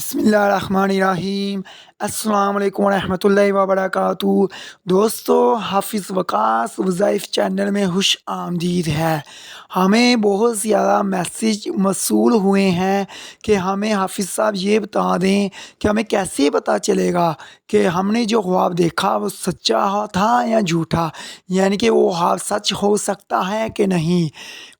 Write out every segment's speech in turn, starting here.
بسم اللہ الرحمن الرحیم۔ السلام علیکم ورحمۃ اللہ وبرکاتہ۔ دوستو، حافظ وقاص وظائف چینل میں خوش آمدید ہے۔ ہمیں بہت زیادہ میسیج موصول ہوئے ہیں کہ ہمیں حافظ صاحب یہ بتا دیں کہ ہمیں کیسے پتہ چلے گا کہ ہم نے جو خواب دیکھا وہ سچا تھا یا جھوٹا، یعنی کہ وہ خواب سچ ہو سکتا ہے کہ نہیں۔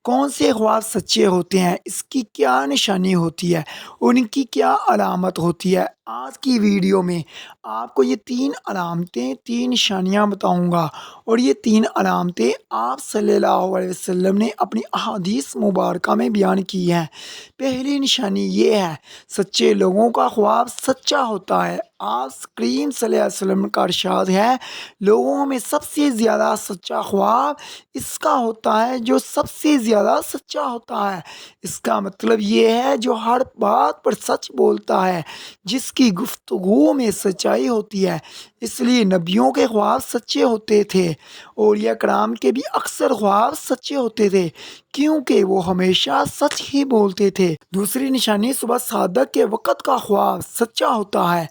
کون سے خواب سچے ہوتے ہیں، اس کی کیا نشانی ہوتی ہے، ان کی کیا علامت ہوتی ہے۔ آج کی ویڈیو میں آپ کو یہ 3 علامتیں، 3 نشانیاں بتاؤں گا، اور یہ 3 علامتیں آپ صلی اللہ علیہ وسلم نے اپنی احادیث مبارکہ میں بیان کی ہیں۔ پہلی نشانی یہ ہے، سچے لوگوں کا خواب سچا ہوتا ہے۔ آپ کریم صلی اللہ علیہ وسلم کا ارشاد ہے، لوگوں میں سب سے زیادہ سچا خواب اس کا ہوتا ہے جو سب سے زیادہ سچا ہوتا ہے۔ اس کا مطلب یہ ہے جو ہر بات پر سچ بولتا ہے، جس کی گفتگو میں سچائی ہوتی ہے۔ اس لیے نبیوں کے خواب سچے ہوتے تھے، اولیاء کرام کے بھی اکثر خواب سچے ہوتے تھے، کیونکہ وہ ہمیشہ سچ ہی بولتے تھے۔ دوسری نشانی، صبح صادق کے وقت کا خواب سچا ہوتا ہے۔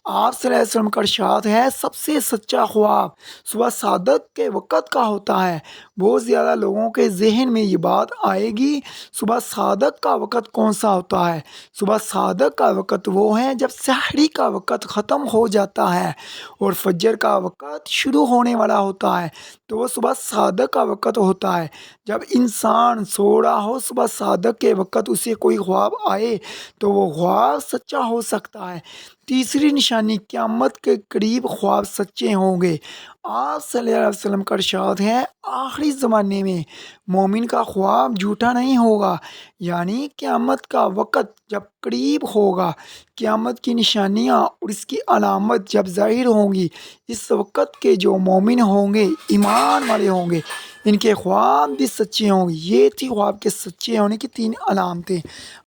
آپ صلی اللہ علیہ وسلم کا ارشاد ہے، سب سے سچا خواب صبح صادق کے وقت کا ہوتا ہے۔ بہت زیادہ لوگوں کے ذہن میں یہ بات آئے گی، صبح صادق کا وقت کون سا ہوتا ہے؟ صبح صادق کا وقت وہ ہے جب سحری کا وقت ختم ہو جاتا ہے اور فجر کا وقت شروع ہونے والا ہوتا ہے، تو وہ صبح صادق کا وقت ہوتا ہے۔ جب انسان سو رہا ہو، صبح صادق کے وقت اسے کوئی خواب آئے تو وہ خواب سچا ہو سکتا ہے۔ تیسری نشانی، قیامت کے قریب خواب سچے ہوں گے۔ آپ صلی اللہ علیہ وسلم کا ارشاد ہے، آخری زمانے میں مومن کا خواب جھوٹا نہیں ہوگا، یعنی قیامت کا وقت جب قریب ہوگا، قیامت کی نشانیاں اور اس کی علامت جب ظاہر ہوں گی، اس وقت کے جو مومن ہوں گے، ایمان والے ہوں گے، ان کے خواب بھی سچے ہوں گے۔ یہ تھی خواب کے سچے ہونے کی 3 علامتیں۔